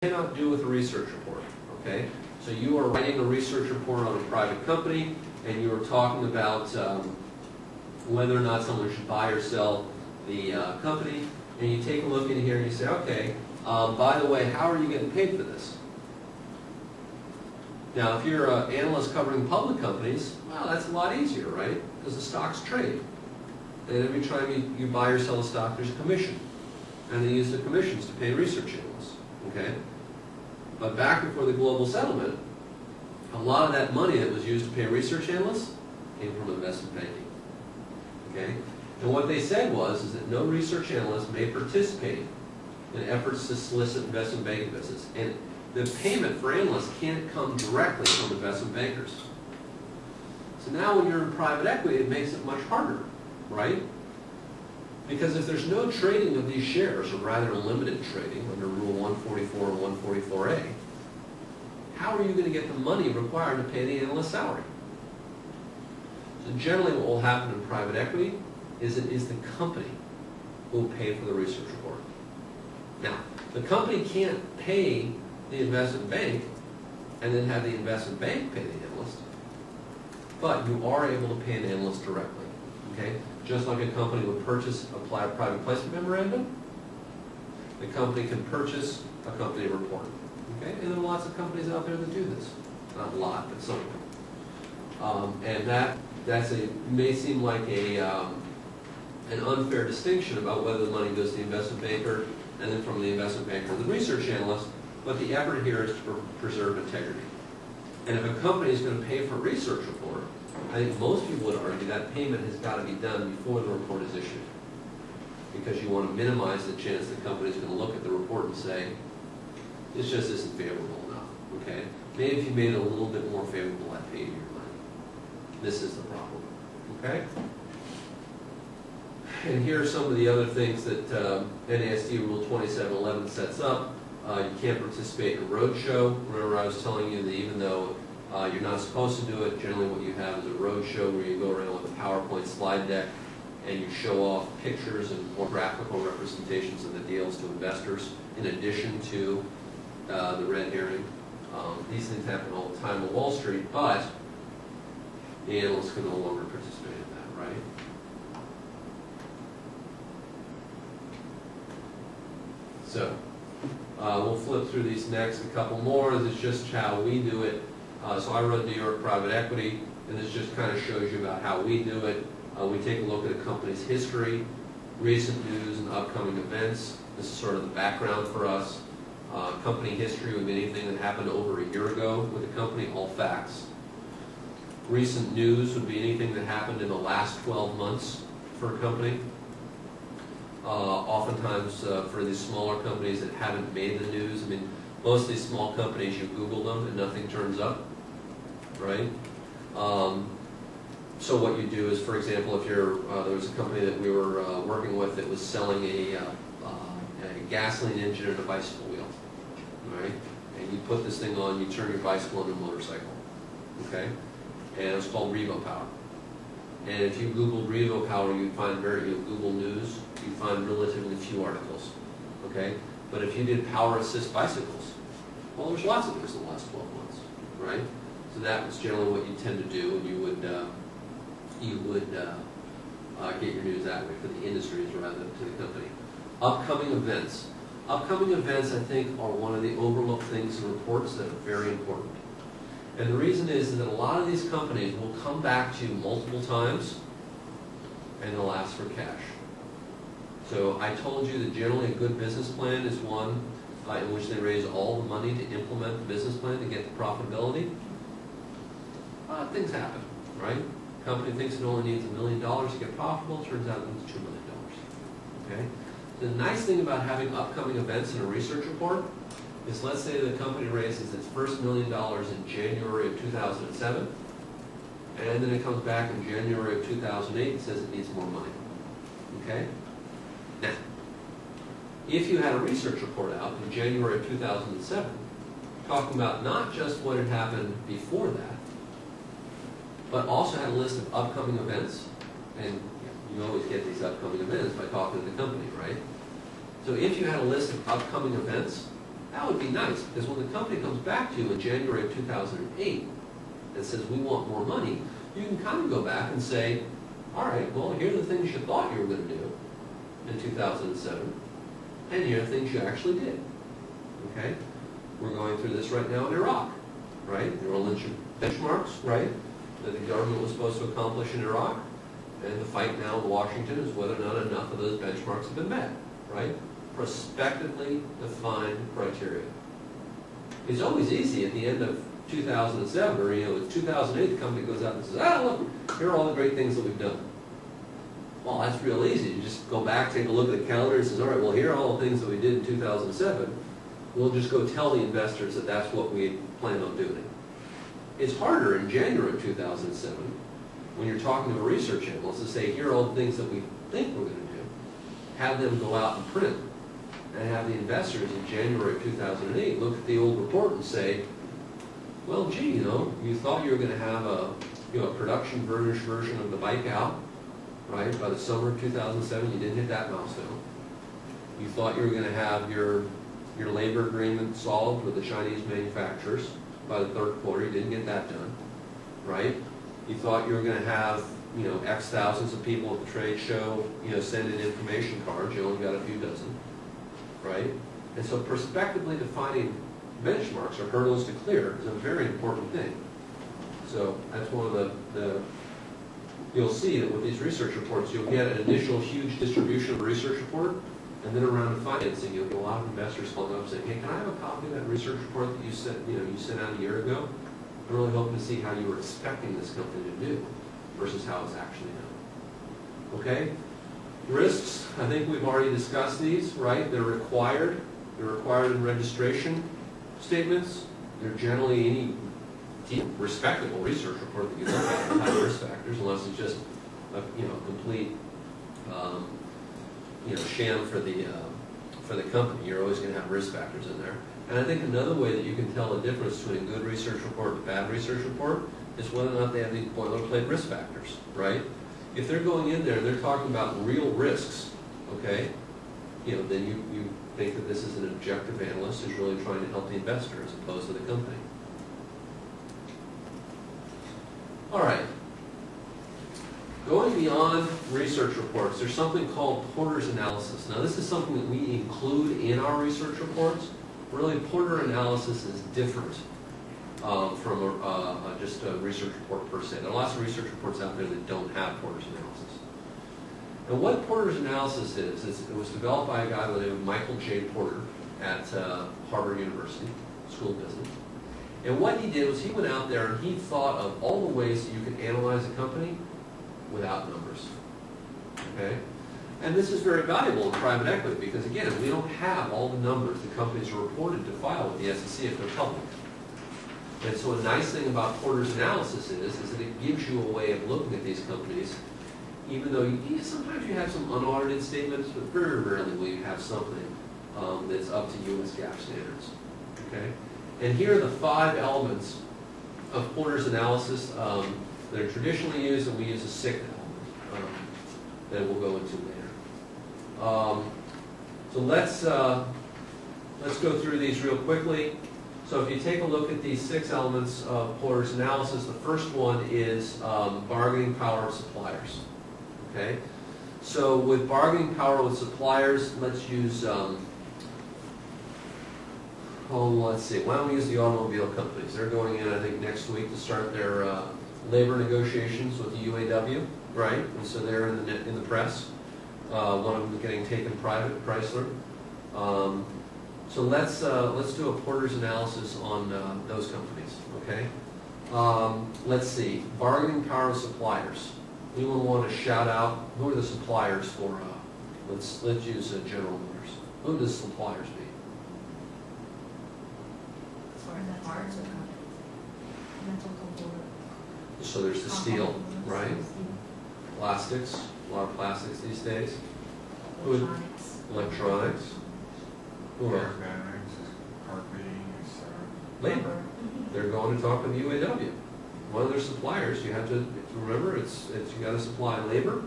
cannot do with a research report, okay? So you are writing a research report on a private company, and you are talking about whether or not someone should buy or sell the company, and you take a look in here and you say, okay, by the way, how are you getting paid for this? Now, if you're an analyst covering public companies, well, that's a lot easier, right? Because the stocks trade. And every time you buy or sell a stock, there's a commission. And they use the commissions to pay research analysts, okay? But back before the global settlement, a lot of that money that was used to pay research analysts came from investment banking, okay? And what they said is that no research analyst may participate in efforts to solicit investment banking business. And the payment for analysts can't come directly from investment bankers. So now when you're in private equity, it makes it much harder, right? Because if there's no trading of these shares, or rather limited trading under Rule 144 and 144A, how are you going to get the money required to pay the analyst's salary? So generally what will happen in private equity is it is the company who will pay for the research report. Now, the company can't pay the investment bank and then have the investment bank pay the analyst, but you are able to pay an analyst directly, okay? Just like a company would purchase a private placement memorandum, the company can purchase a company report, okay? And there are lots of companies out there that do this. Not a lot, but some of them. And that's may seem like an unfair distinction about whether the money goes to the investment banker and then from the investment banker to the research analyst, but the effort here is to preserve integrity. And if a company is going to pay for a research report, I think most people would argue that payment has got to be done before the report is issued, because you want to minimize the chance the company is going to look at the report and say, this just isn't favorable enough, okay? Maybe if you made it a little bit more favorable, I'd pay you your money. This is the problem, okay? And here are some of the other things that NASD Rule 2711 sets up. You can't participate in a roadshow. Remember I was telling you that even though you're not supposed to do it, generally what you have is a roadshow where you go around with a PowerPoint slide deck and you show off pictures and more graphical representations of the deals to investors in addition to the red herring. These things happen all the time on Wall Street, but the analysts can no longer participate in that, right? So, we'll flip through these next, a couple more. This is just how we do it. So I run New York Private Equity, and this just kind of shows you about how we do it. We take a look at a company's history, recent news, and upcoming events. This is sort of the background for us. Company history would be anything that happened over a year ago with the company, all facts. Recent news would be anything that happened in the last 12 months for a company. Oftentimes, for these smaller companies that haven't made the news, I mean, most of these small companies, you Google them and nothing turns up, right? So what you do is, for example, if there was a company that we were working with that was selling a gasoline engine and a bicycle wheel, right? And you put this thing on, you turn your bicycle into a motorcycle, okay? And it was called Revo Power. And if you Google Revo Power, you'd find Google News, you'd find relatively few articles, okay? But if you did power assist bicycles, well, there's lots of those in the last 12 months, right? So that was generally what you tend to do, and you would get your news that way for the industries rather than to the company. Upcoming events. Upcoming events, I think, are one of the overlooked things in reports that are very important. And the reason is that a lot of these companies will come back to you multiple times, and they'll ask for cash. So I told you that generally a good business plan is one in which they raise all the money to implement the business plan to get the profitability. Things happen, right? Company thinks it only needs $1 million to get profitable. Turns out it needs $2 million. Okay. The nice thing about having upcoming events in a research report is, let's say the company raises its first $1 million in January of 2007, and then it comes back in January of 2008 and says it needs more money. Okay. Now, if you had a research report out in January of 2007, talking about not just what had happened before that, but also had a list of upcoming events, and you always get these upcoming events by talking to the company, right? So if you had a list of upcoming events, That would be nice, because when the company comes back to you in January of 2008 and says, we want more money, you can kind of go back and say, all right, well, here are the things you thought you were going to do in 2007, and here are the things you actually did. Okay? We're going through this right now in Iraq, right? There were a bunch of benchmarks, right, that the government was supposed to accomplish in Iraq, and the fight now in Washington is whether or not enough of those benchmarks have been met, right? Prospectively defined criteria. It's always easy at the end of 2007, or in 2008, the company goes out and says, look, here are all the great things that we've done. Well, that's real easy. You just go back, take a look at the calendar, and says, all right, well, here are all the things that we did in 2007. We'll just go tell the investors that that's what we plan on doing. It's harder in January of 2007 when you're talking to a research analyst to say, here are all the things that we think we're going to do. Have them go out and print, and have the investors in January of 2008 look at the old report and say, well, gee, you thought you were going to have a production version of the bike out, right, by the summer of 2007. You didn't hit that milestone. You thought you were going to have your labor agreement solved with the Chinese manufacturers by the third quarter. You didn't get that done, right? You thought you were going to have, X thousands of people at the trade show, send in information cards. You only got a few dozen, right? And so prospectively defining benchmarks or hurdles to clear is a very important thing. So that's one of the you'll see that with these research reports, you'll get an initial huge distribution of a research report, and then around the financing, you'll get a lot of investors calling up saying, hey, can I have a copy of that research report that you sent out a year ago? I'm really hoping to see how you were expecting this company to do versus how it's actually done. Okay? Risks, I think we've already discussed these, right? They're required. They're required in registration statements. They're generally any respectable research report that you look at will have risk factors, unless it's just a complete sham for the company. You're always going to have risk factors in there. And I think another way that you can tell the difference between a good research report and a bad research report is whether or not they have these boilerplate risk factors, right? If they're going in there and they're talking about real risks, okay, then you think that this is an objective analyst who's really trying to help the investor as opposed to the company. All right. Going beyond research reports, there's something called Porter's analysis. Now, this is something that we include in our research reports. Really, Porter analysis is different from just a research report per se. There are lots of research reports out there that don't have Porter's analysis. And what Porter's analysis is it was developed by a guy by the name of Michael J. Porter at Harvard University School of Business. And what he did was he went out there and he thought of all the ways that you can analyze a company without numbers. Okay? And this is very valuable in private equity because, again, we don't have all the numbers the companies are reported to file with the SEC if they're public. And so a nice thing about Porter's analysis is that it gives you a way of looking at these companies, even though sometimes you have some unaudited statements, but very rarely will you have something that's up to U.S. GAAP standards. Okay? And here are the 5 elements of Porter's analysis that are traditionally used, and we use a 6th element that we'll go into later. So let's go through these real quickly. So if you take a look at these 6 elements of Porter's analysis, the first one is bargaining power of suppliers. Okay? So with bargaining power with suppliers, let's use, let's see, why don't we use the automobile companies? They're going in, I think, next week to start their labor negotiations with the UAW, right? And so they're in the press. One of them is getting taken private, Chrysler. So let's do a Porter's analysis on those companies, okay? Let's see, bargaining power of suppliers. Anyone want to shout out, who are the suppliers for, let's use General Motors. Who does suppliers be? So there's the steel, right? Plastics, a lot of plastics these days. Electronics. Who are? Labor. They're going to talk with the UAW. One of their suppliers, you have to remember, you got to supply labor